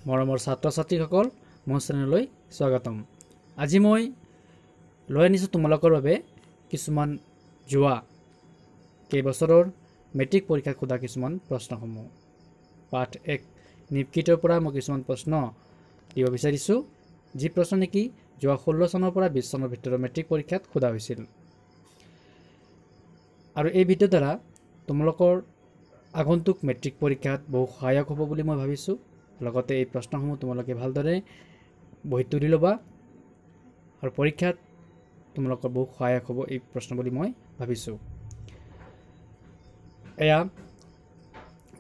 মৰমৰ ছাত্ৰ-ছাত্ৰীসকল মোৰ চেনেললৈ স্বাগতম। আজি মই লৈ আনিছোঁ তোমালোকৰ বাবে কিছুমান যোৱা কেইবছৰৰ মেট্ৰিক পৰীক্ষাত সোধা কিছুমান প্ৰশ্নসমূহ। পাঠ 1 নিপকিটৰ পৰা মই কিছুমান প্ৰশ্ন দিব বিচাৰিছোঁ, যি প্ৰশ্ন নেকি যোৱা 16 চনৰ পৰা 20 চনৰ ভিতৰত মেট্ৰিক পৰীক্ষাত সোধা হৈছিল। আৰু এই ভিডিঅ'ৰ দ্বাৰা তোমালোকৰ আগন্তুক মেট্ৰিক পৰীক্ষাত বহু সহায়ক হ'ব বুলি মই ভাবিছোঁ। লগতে এই প্ৰশ্নসমূহ তোমালোকে ভালদৰে বহীত তুলি ল'বা আৰু পৰীক্ষাত তোমালোকৰ বহু সহায়ক হ'ব এই প্ৰশ্ন বুলি মই ভাবিছোঁ। এয়া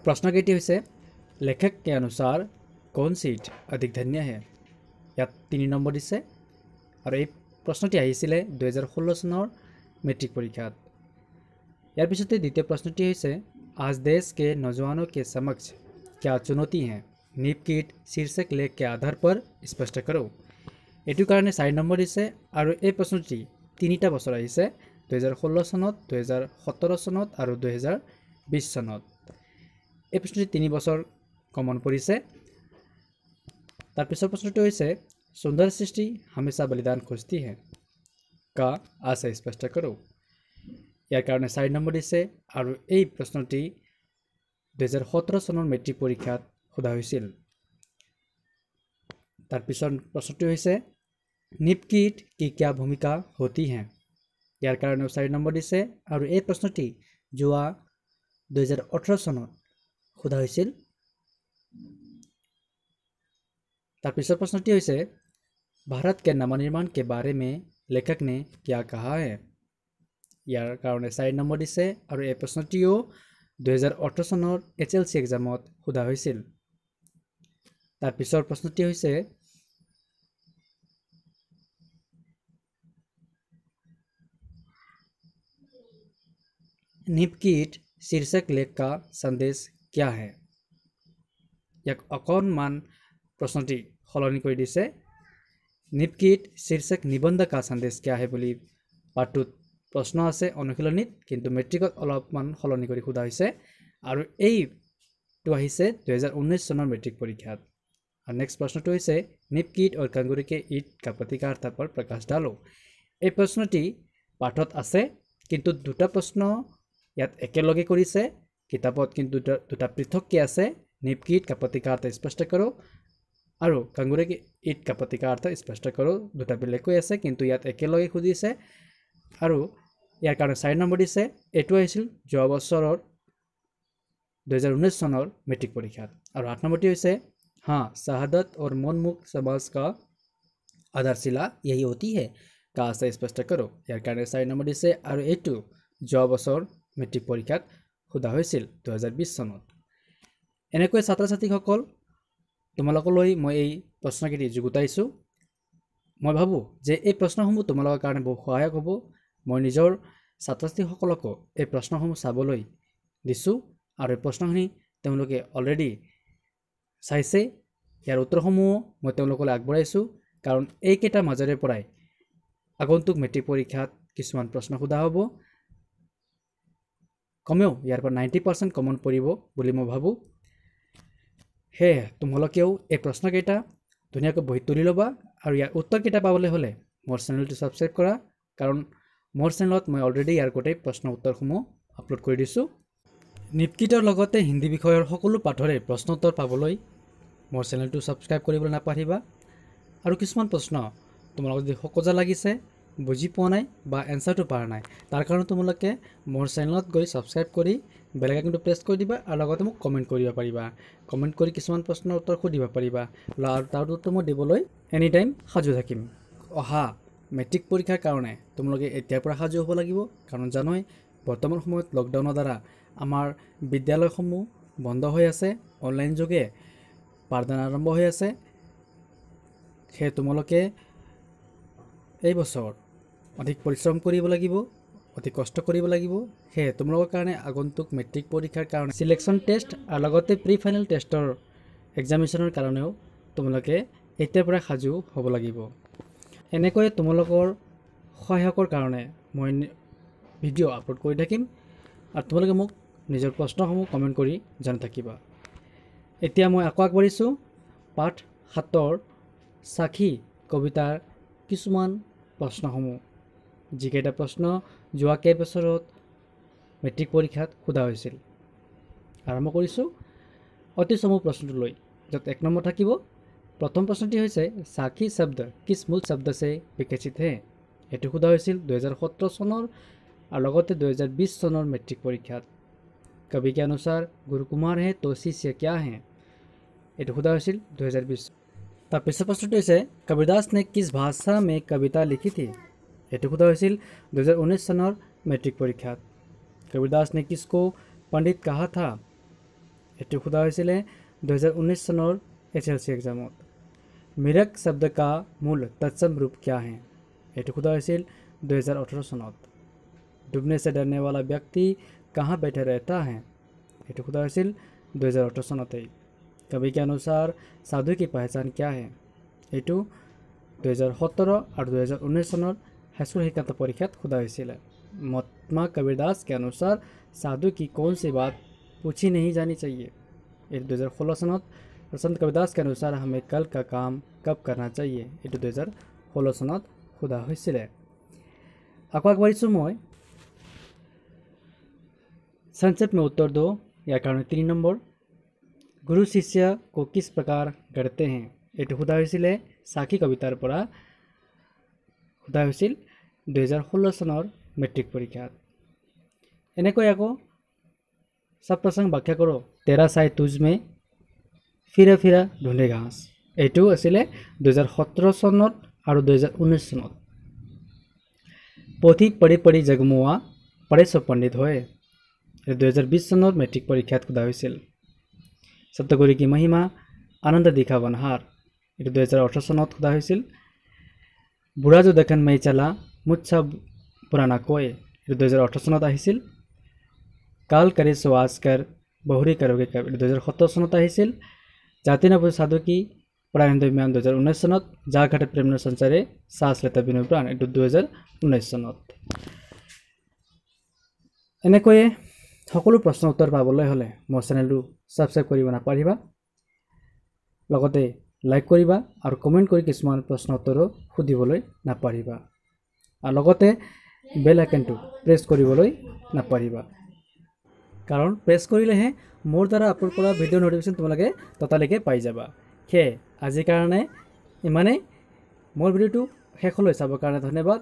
প্ৰশ্নকেইটি হৈছে लेखक के अनुसार कौन सीट अधिक धन्य है। ইয়াত 3 নম্বৰ দিছে আৰু এই প্ৰশ্নটি আহিছিলে 2016 চনৰ মেট্ৰিক পৰীক্ষাত। ইয়াৰ পিছতে দ্বিতীয় প্ৰশ্নটি হৈছে आज देश के नौजवानों के समक्ष क्या चुनौती हैं, निपकिट शीर्षक लेख के आधार पर स्पष्ट करो। এইটো কাৰণে 4 নম্বৰ দিছে আৰু এই প্ৰশ্নটি 3টা বছৰ আহিছে 2016 চনত, 2017 চনত আৰু 2020 চনত। এই প্ৰশ্নটি 3 বছৰ কমন পৰিছে। তাৰ পিছৰ প্ৰশ্নটো হৈছে सुंदर सृष्टि हमेशा बलिदान खोजती है का आशय स्पष्ट करो। ইয়াৰ কাৰণে 4 নম্বৰ দিছে আৰু এই প্ৰশ্নটি 2017 চনৰ মেট্ৰিক পৰীক্ষাত সোধা হৈছিল। তাৰ পিছৰ প্ৰশ্নটো হৈছে निपकिट की क्या भूमिका होती है। ইয়াৰ কাৰণে 4 নম্বৰ দিছে আৰু এই প্ৰশ্নটি যোৱা 2018 চনত সোধা হৈছিল। তাৰ পিছৰ প্ৰশ্নটি হৈছে भारत के नवनिर्माण के बारे में लेखक ने क्या कहा है। ইয়াৰ কাৰণে 4 নম্বৰ দিছে আৰু এই প্ৰশ্নটিও 2018 চনৰ HLC এক্সামত সোধা হৈছিল। তাৰ পিছৰ প্ৰশ্নটি হৈছে निपकिट शीर्षक लेख का संदेश क्या है। ইয়াক অকণমান প্ৰশ্নটি সলনি কৰি দিছে। निपकिट शीर्षक निबंध का संदेश क्या है বুলি পাঠটোত প্ৰশ্ন আছে অনুশীলনীত, কিন্তু মেট্ৰিকত অলপমান সলনি কৰি সোধা হৈছে আৰু এইটো আহিছে 2019 চনৰ মেট্ৰিক পৰীক্ষাত। আৰু নেক্সট প্ৰশ্নটো হৈছে निपकिट और कंगूरे के ईंट का प्रतिकारिता पर प्रकाश डालो। এই প্ৰশ্নটি পাঠত আছে কিন্তু দুটা প্ৰশ্ন ইয়াত একেলগে কৰিছে, কিতাপত কিন্তু দুটা পৃথককৈ আছে। निपकिट का प्रतिकारिता स्पष्ट करो আৰু कंगूरे के ईंट का प्रतिकारिता स्पष्ट करो, দুটা বেলেগকৈ আছে কিন্তু ইয়াত একেলগে সুধিছে। আৰু ইয়াৰ কাৰণে 4 নম্বৰ দিছে। এইটো আহিছিল যোৱা বছৰৰ 2019 চনৰ মেট্ৰিক পৰীক্ষাত। আৰু 8 নম্বৰটি হৈছে हाँ शहादत और मनमुक्त समाज का आधारशिला यही होती है का आशय स्पष्ट करो। ইয়াৰ কাৰণে 4 নম্বৰ দিছে আৰু এইটো যোৱা বছৰ মেট্ৰিক পৰীক্ষাত সোধা হৈছিল 2020 চনত। এনেকৈ ছাত্ৰ-ছাত্ৰীসকল তোমালোকলৈ মই এই প্ৰশ্নকেইটি যুগুতাইছোঁ। মই ভাবোঁ যে এই প্ৰশ্নসমূহ তোমালোকৰ কাৰণে বহু সহায়ক হ'ব। মই নিজৰ ছাত্ৰ-ছাত্ৰীসকলকো এই প্ৰশ্নসমূহ চাবলৈ দিছোঁ আৰু এই প্ৰশ্নখিনি তেওঁলোকে অলৰেডি চাইছে। ইয়াৰ উত্তৰসমূহ মই তেওঁলোকলৈ আগবঢ়াইছোঁ, কাৰণ এইকেইটাৰ মাজৰে পৰাই আগন্তুক মেট্ৰিক পৰীক্ষাত কিছুমান প্ৰশ্ন সোধা হ'ব। কমেও ইয়াৰ পৰা 90% কমন পৰিব বুলি মই ভাবোঁ। সেয়ে তোমালোকেও এই প্ৰশ্নকেইটা ধুনীয়াকৈ বহীত তুলি ল'বা আৰু ইয়াৰ উত্তৰকেইটা পাবলৈ হ'লে মোৰ চেনেলটো ছাবস্ক্ৰাইব কৰা, কাৰণ মোৰ চেনেলত মই অলৰেডি ইয়াৰ গোটেই প্ৰশ্ন উত্তৰসমূহ আপলোড কৰি দিছোঁ। নিপকিটৰ লগতে হিন্দী বিষয়ৰ সকলো পাঠৰে প্ৰশ্ন উত্তৰ পাবলৈ মোৰ চেনেলটো ছাবস্ক্ৰাইব কৰিবলৈ নাপাহৰিবা। আৰু কিছুমান প্ৰশ্ন তোমালোকৰ যদি সকজা লাগিছে, বুজি পোৱা নাই বা এনচাৰটো পৰা নাই, তাৰ কাৰণে তোমালোকে মোৰ চেনেলত গৈ ছাবস্ক্ৰাইব কৰি বেল আইকনটো প্ৰেছ কৰি দিবা আৰু লগতে মোক কমেণ্ট কৰিব পাৰিবা। কমেণ্ট কৰি কিছুমান প্ৰশ্নৰ উত্তৰ সুধিব পাৰিবা আৰু তাৰ উত্তৰ মই দিবলৈ এনি টাইম সাজু থাকিম। অহা মেট্ৰিক পৰীক্ষাৰ কাৰণে তোমালোকে এতিয়াৰ পৰা সাজু হ'ব লাগিব, কাৰণ জানোই বৰ্তমান সময়ত লকডাউনৰ দ্বাৰা আমাৰ বিদ্যালয়সমূহ বন্ধ হৈ আছে, অনলাইন যোগে পাঠদান আৰম্ভ হৈ আছে। সেয়ে তোমালোকে এই বছৰ অধিক পৰিশ্ৰম কৰিব লাগিব, অতি কষ্ট কৰিব লাগিব। সেয়ে তোমালোকৰ কাৰণে আগন্তুক মেট্ৰিক পৰীক্ষাৰ কাৰণে সিলেকশ্যন টেষ্ট আৰু লগতে প্ৰি ফাইনেল টেষ্টৰ এক্সামিনেশ্যনৰ কাৰণেও তোমালোকে এতিয়াৰ পৰা সাজু হ'ব লাগিব। এনেকৈ তোমালোকৰ সহায়কৰ কাৰণে মই ভিডিঅ' আপলোড কৰি থাকিম আৰু তোমালোকে মোক নিজৰ প্ৰশ্নসমূহ কমেণ্ট কৰি জনাই থাকিবা। এতিয়া মই আকৌ আগবাঢ়িছোঁ পাঠ 7 সাক্ষী কবিতাৰ কিছুমান প্ৰশ্নসমূহ যিকেইটা প্ৰশ্ন যোৱা কেইবছৰত মেট্ৰিক পৰীক্ষাত সোধা হৈছিল। আৰম্ভ কৰিছোঁ অতি চমু প্ৰশ্নটো লৈ, য'ত 1 নম্বৰ থাকিব। প্ৰথম প্ৰশ্নটি হৈছে সাক্ষী শব্দ কিছ মূল শব্দ से विकसित है। এইটো সোধা হৈছিল 2017 চনৰ और लगते 2020 চনৰ মেট্ৰিক পৰীক্ষাত। कवि के अनुसार गुरु कुमार है तो शिष्य क्या है। এইটো সোধা হৈছিল 2020। তাৰ পিছৰ প্ৰশ্নটো হৈছে कबीरदास ने किस भाषा में कविता लिखी थी। এইটো সোধা হৈছিল 2019 চনৰ মেট্ৰিক পৰীক্ষাত। कबीरदास ने किसको पंडित कहा था। এইটো সোধা হৈছিল 2019 চনৰ SLC एग्जामत। मिरक शब्द का मूल तत्सम रूप क्या है। এইটো সোধা হৈছিল 2018 চনত। डूबने से डरने वाला व्यक्ति कहाँ बैठे रहता है। এইটো সোধা হৈছিল 2018 চনতেই। कवि के अनुसार साधु की पहचान क्या है। এইটো 2017 और 2019 চনৰ हाईस्कूल शिक्षांत परीक्षात সোধা হৈছিল। महात्मा कबीरदास के अनुसार साधु की कौन सी बात पूछी नहीं जानी चाहिए। 2016 চনত। और संत कबीरदास के अनुसार हमें कल का काम कब करना चाहिए। 2016 চনত সোধা হৈছিলে। আকৌ আগবাঢ়িছোঁ মই। संक्षेप में उत्तर दो। यार कारण 3 নম্বৰ गुरु शिष्य को किस प्रकार गढ़ते हैं। এইটো সোধা হৈছিলে সাক্ষী কবিতাৰ পৰা সোধা হৈছিল 2016 চনৰ মেট্ৰিক পৰীক্ষাত। এনেকৈ আকৌ सब प्रसंग व्याख्या करो। तेरा साई तुझ में फिरा फिरा ढूंढे घास। এইটো আছিলে 2017 চনত আৰু 2019 চনত। पोथी पढ़ी पढ़ी जगमुआ पढ़े सब पंडित होए। 2020 চনত মেট্ৰিক পৰীক্ষাত সোধা হৈছিল। सप्तगुरु की महिमा आनंद दिखा बनहार। 2018 চনত সোধা হৈছিল। बुढ़ा जो देखन में चला मुझसा पुराना कोई। 2018 চনত আহিছিল। काल करे सुवास कर बहुरी करोगे कब। 2017 চনত আহিছিল। जाति न बुझ साधु की प्राणेन्द्र म्यान 2019 চনত। जा घाटे प्रेम संसारे सास लेता बिनु प्राण। 2019 চনত। এনেকৈয়ে সকলো প্ৰশ্ন উত্তৰ পাবলৈ হ'লে মোৰ চেনেলটো সাবস্ক্ৰাইব কৰিব নাপাহৰিবা। লগতে লাইক কৰিবা আৰু কমেণ্ট কৰি কিছুমান প্ৰশ্ন উত্তৰো সুধিবলৈ নাপাহৰিবা। আৰু লগতে বেল আইকনটো প্ৰেছ কৰিবলৈ নাপাহৰিবা। কাৰণ প্ৰেছ কৰিলেহে মোৰ দ্বাৰা আপলোড কৰা ভিডিঅ' নটিফিকেশ্যন তোমালোকে ততালৈকে পাই যাবা। সেয়ে আজিৰ কাৰণে ইমানেই। মোৰ ভিডিঅ'টো শেষলৈ চাবৰ কাৰণে ধন্যবাদ।